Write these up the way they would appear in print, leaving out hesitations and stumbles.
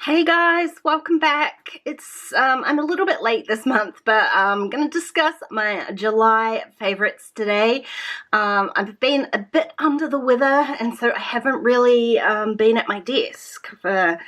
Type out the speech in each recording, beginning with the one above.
Hey guys, welcome back. I'm a little bit late this month, but I'm going to discuss my July favorites today. I've been a bit under the weather, and so I haven't really been at my desk for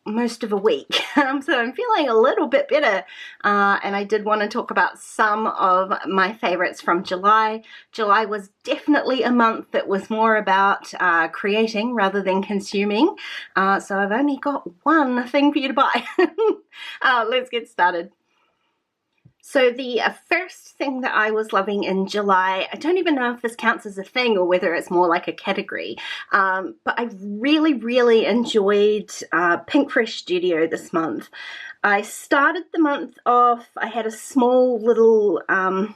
most of a week. So I'm feeling a little bit better, and I did want to talk about some of my favorites from July. July was definitely a month that was more about creating rather than consuming, so I've only got one thing for you to buy. Let's get started. So the first thing that I was loving in July, I don't even know if this counts as a thing or whether it's more like a category, but I really enjoyed Pink Fresh Studio this month. I started the month off, I had a small little, I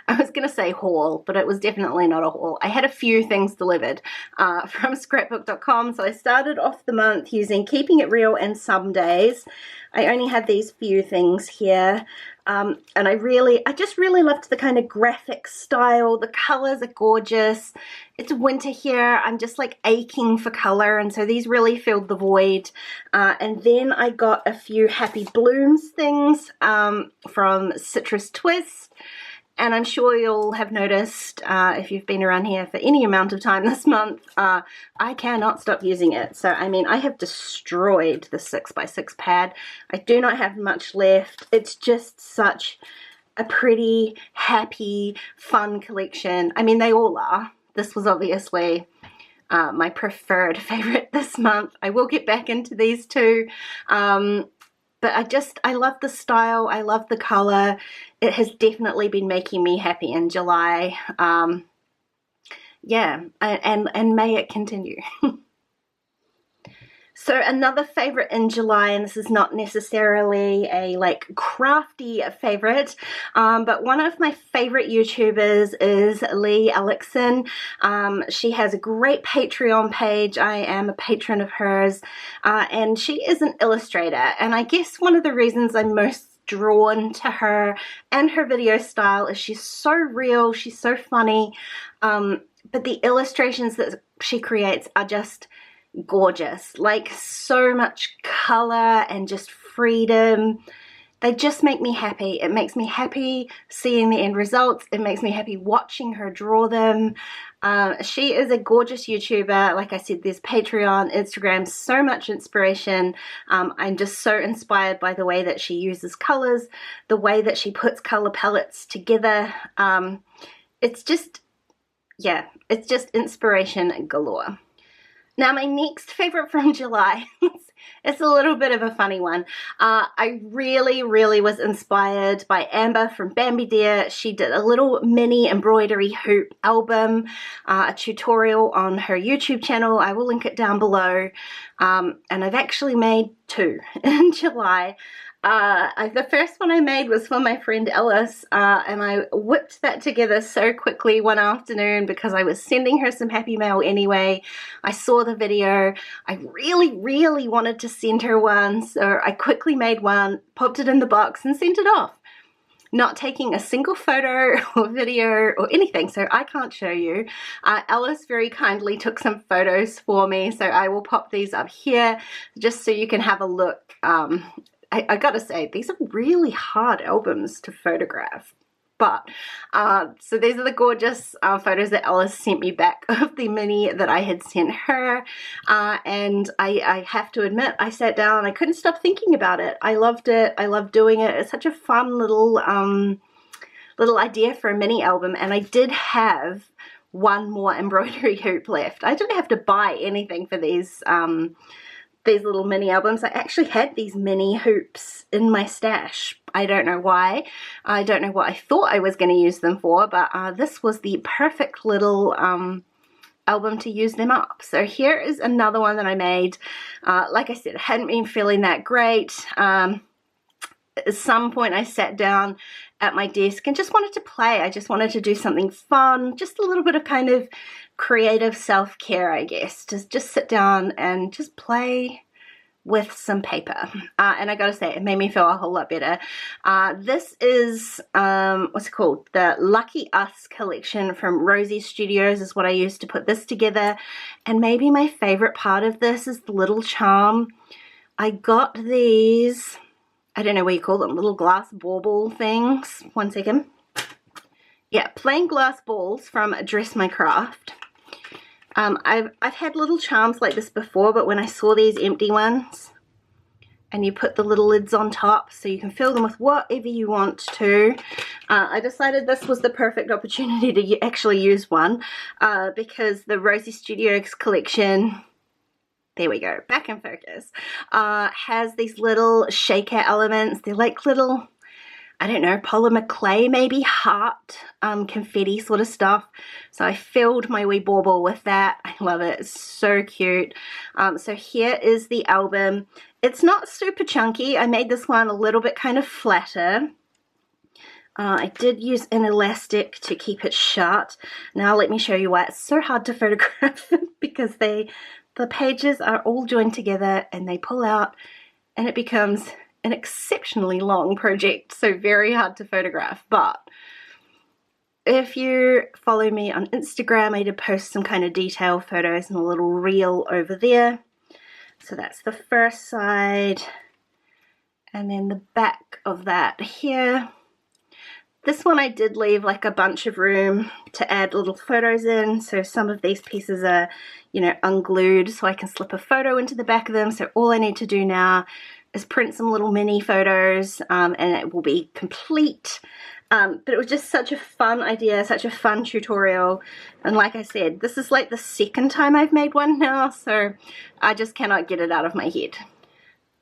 was going to say haul, but it was definitely not a haul. I had a few things delivered from scrapbook.com, so I started off the month using Keeping It Real and Some Days. I only had these few things here. And I just really loved the kind of graphic style. The colors are gorgeous. It's winter here. I'm just like aching for color, and so these really filled the void. And then I got a few Happy Blooms things from Citrus Twist. And I'm sure you'll have noticed, if you've been around here for any amount of time this month, I cannot stop using it. So, I mean, I have destroyed the 6x6 pad. I do not have much left. It's just such a pretty, happy, fun collection. I mean, they all are. This was obviously my preferred favorite this month. I will get back into these two. But I love the style, I love the color. It has definitely been making me happy in July. Yeah, and may it continue. So another favorite in July, and this is not necessarily a like crafty favorite, but one of my favorite YouTubers is Leigh Ellison. She has a great Patreon page. I am a patron of hers, and she is an illustrator, and I guess one of the reasons I'm most drawn to her and her video style is she's so real, she's so funny, but the illustrations that she creates are just gorgeous, like so much color and just freedom. They just make me happy. It makes me happy seeing the end results. It makes me happy watching her draw them. She is a gorgeous YouTuber. Like I said, there's Patreon, Instagram, so much inspiration. I'm just so inspired by the way that she uses colors, the way that she puts color palettes together. It's just, yeah, it's just inspiration galore. Now, my next favorite from July, it's a little bit of a funny one. I really was inspired by Amber from Bambi Dear. She did a little mini embroidery hoop album, a tutorial on her YouTube channel. I will link it down below. And I've actually made two in July. The first one I made was for my friend Alice, and I whipped that together so quickly one afternoon because I was sending her some happy mail anyway. I saw the video. I really wanted to send her one, so I quickly made one, popped it in the box, and sent it off. Not taking a single photo or video or anything, so I can't show you. Alice very kindly took some photos for me, so I will pop these up here just so you can have a look. I gotta say, these are really hard albums to photograph. But, so these are the gorgeous photos that Alice sent me back of the mini that I had sent her. And I have to admit, I sat down and I couldn't stop thinking about it. I loved it. I loved doing it. It's such a fun little idea for a mini album. And I did have one more embroidery hoop left. I didn't have to buy anything for these little mini albums. I actually had these mini hoops in my stash. I don't know why. I don't know what I thought I was going to use them for, but this was the perfect little album to use them up. So here is another one that I made. Like I said, I hadn't been feeling that great. At some point I sat down at my desk and just wanted to play. I just wanted to do something fun, just a little bit of kind of creative self-care, I guess. Just sit down and just play with some paper. And I gotta say, it made me feel a whole lot better. This is, what's it called? The Lucky Us collection from Rosie Studios is what I used to put this together. And maybe my favorite part of this is the little charm. I got these, I don't know what you call them, little glass bauble things. One second. Yeah, plain glass balls from Dress My Craft. I've had little charms like this before, but when I saw these empty ones, and you put the little lids on top so you can fill them with whatever you want to, I decided this was the perfect opportunity to actually use one, because the Rosie Studios collection, there we go, back in focus, has these little shaker elements. They're like little, I don't know, polymer clay, maybe heart, confetti sort of stuff. So I filled my wee bauble with that. I love it. It's so cute. So here is the album. It's not super chunky. I made this one a little bit kind of flatter. I did use an elastic to keep it shut. Now let me show you why it's so hard to photograph because the pages are all joined together and they pull out and it becomes an exceptionally long project, so very hard to photograph. But if you follow me on Instagram, I did post some kind of detail photos and a little reel over there. So that's the first side, and then the back of that here. This one I did leave like a bunch of room to add little photos in, so some of these pieces are, you know, unglued so I can slip a photo into the back of them. So all I need to do now is print some little mini photos, and it will be complete. But it was just such a fun idea, such a fun tutorial, and like I said, this is like the second time I've made one now, so I just cannot get it out of my head.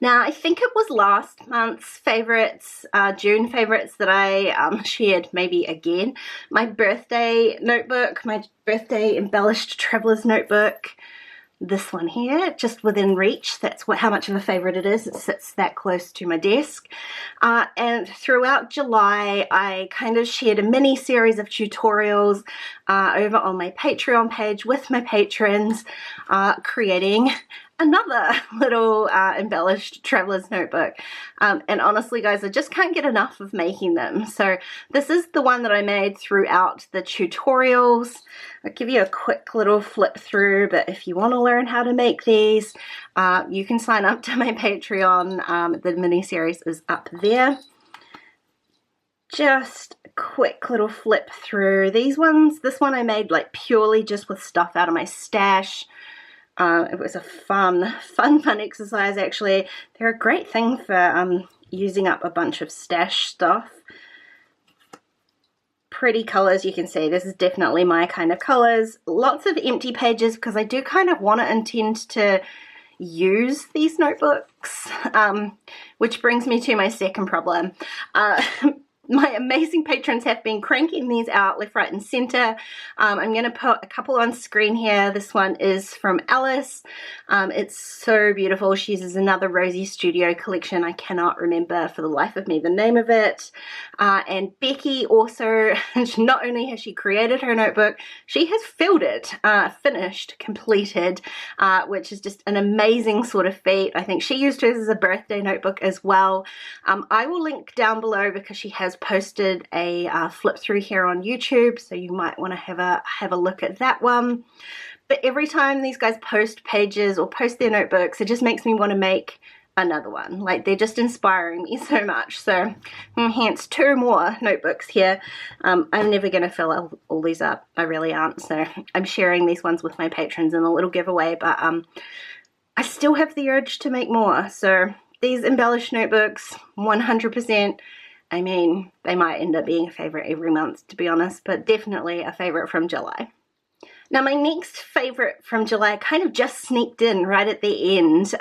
Now, I think it was last month's favorites, June favorites, that I shared maybe again. My birthday notebook, my birthday embellished traveler's notebook. This one here, just within reach. That's how much of a favorite it is. It sits that close to my desk. And throughout July, I kind of shared a mini series of tutorials over on my Patreon page with my patrons, creating another little embellished traveler's notebook. And honestly, guys, I just can't get enough of making them. So this is the one that I made throughout the tutorials. I'll give you a quick little flip through, but if you want to learn how to make these, you can sign up to my Patreon. The mini series is up there. Just a quick little flip through these ones. This one I made like purely just with stuff out of my stash. It was a fun exercise, actually. They're a great thing for using up a bunch of stash stuff. Pretty colors, you can see. This is definitely my kind of colors. Lots of empty pages because I do kind of want to intend to use these notebooks, which brings me to my second problem. My amazing patrons have been cranking these out left, right, and center. I'm going to put a couple on screen here. This one is from Alice. It's so beautiful. She uses another Rosie Studio collection. I cannot remember for the life of me the name of it. And Becky also, not only has she created her notebook, she has filled it, finished, completed, which is just an amazing sort of feat. I think she used hers as a birthday notebook as well. I will link down below because she has posted a flip through here on YouTube, so you might want to have a look at that one. But every time these guys post pages or post their notebooks, it just makes me want to make another one. Like, they're just inspiring me so much. So hence 2 more notebooks here. I'm never going to fill all these up. I really aren't. So I'm sharing these ones with my patrons in a little giveaway, but I still have the urge to make more. So these embellished notebooks, 100%. I mean, they might end up being a favorite every month, to be honest, but definitely a favorite from July. Now, my next favorite from July kind of just sneaked in right at the end.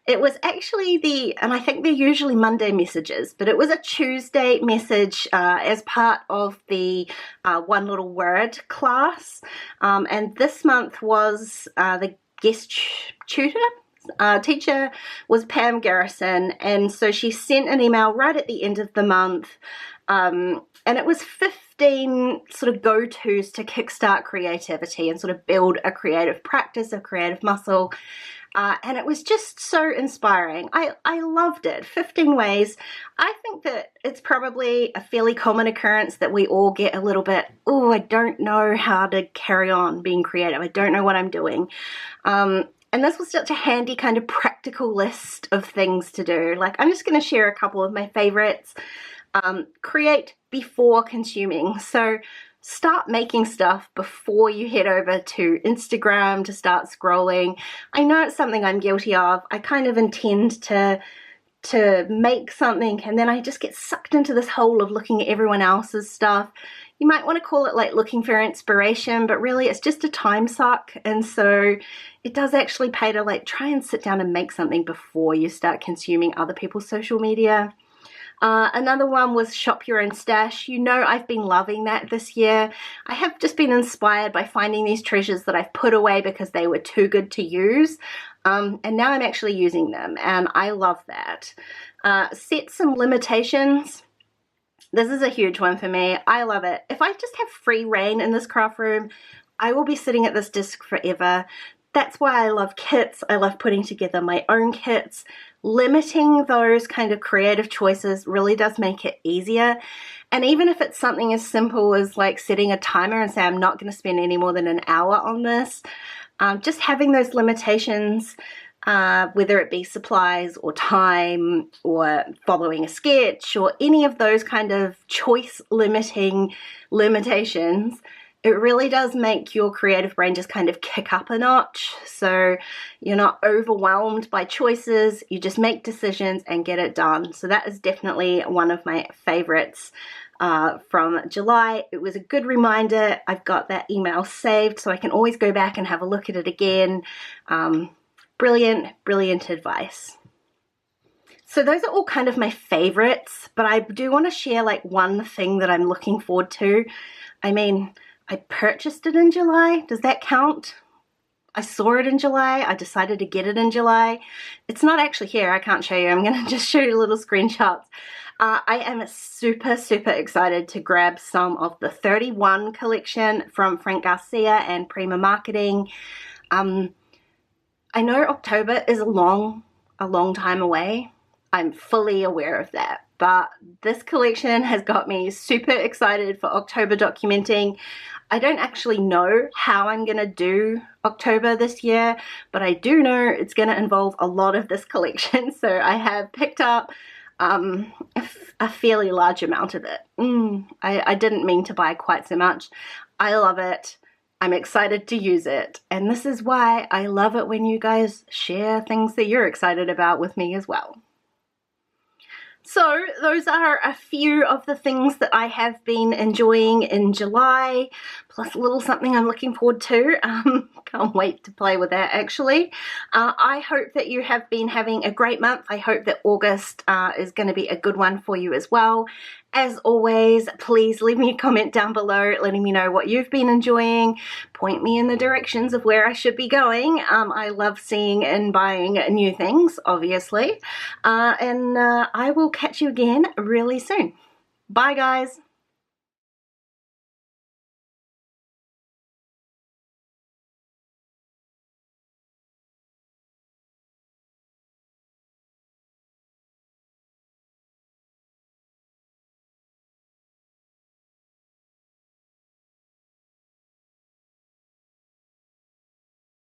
It was actually and I think they're usually Monday messages, but it was a Tuesday message as part of the One Little Word class. And this month was the guest teacher was Pam Garrison, and so she sent an email right at the end of the month, and it was 15 sort of go-tos to kickstart creativity and sort of build a creative practice, a creative muscle. And it was just so inspiring. I loved it. 15 ways. I think that it's probably a fairly common occurrence that we all get a little bit, oh, I don't know how to carry on being creative. I don't know what I'm doing. And this was such a handy kind of practical list of things to do. Like, I'm just going to share a couple of my favorites. Create before consuming. So start making stuff before you head over to Instagram to start scrolling. I know it's something I'm guilty of. I kind of intend to make something and then I just get sucked into this hole of looking at everyone else's stuff. You might want to call it like looking for inspiration, but really it's just a time suck. And so it does actually pay to like try and sit down and make something before you start consuming other people's social media. Another one was shop your own stash. You know, I've been loving that this year. I have just been inspired by finding these treasures that I've put away because they were too good to use. And now I'm actually using them and I love that. Set some limitations. This is a huge one for me. I love it. If I just have free reign in this craft room, I will be sitting at this desk forever. That's why I love kits. I love putting together my own kits. Limiting those kind of creative choices really does make it easier. And even if it's something as simple as like setting a timer and say I'm not going to spend any more than an hour on this, just having those limitations, whether it be supplies or time or following a sketch or any of those kind of choice limiting limitations, it really does make your creative brain just kind of kick up a notch. So you're not overwhelmed by choices, you just make decisions and get it done. So that is definitely one of my favorites from July. It was a good reminder. I've got that email saved so I can always go back and have a look at it again. Brilliant advice. So those are all kind of my favorites, but I do want to share like one thing that I'm looking forward to. I mean, I purchased it in July. Does that count? I saw it in July. I decided to get it in July. It's not actually here. I can't show you. I'm going to just show you little screenshots. I am super excited to grab some of the 31 collection from Frank Garcia and Prima Marketing. I know October is a long time away. I'm fully aware of that. But this collection has got me super excited for October documenting. I don't actually know how I'm going to do October this year, but I do know it's going to involve a lot of this collection. So I have picked up a fairly large amount of it. I didn't mean to buy quite so much. I love it. I'm excited to use it. And this is why I love it when you guys share things that you're excited about with me as well. So those are a few of the things that I have been enjoying in July, plus a little something I'm looking forward to. Can't wait to play with that actually. I hope that you have been having a great month. I hope that August is going to be a good one for you as well. As always, please leave me a comment down below letting me know what you've been enjoying. Point me in the directions of where I should be going. I love seeing and buying new things, obviously. And I will catch you again really soon. Bye, guys.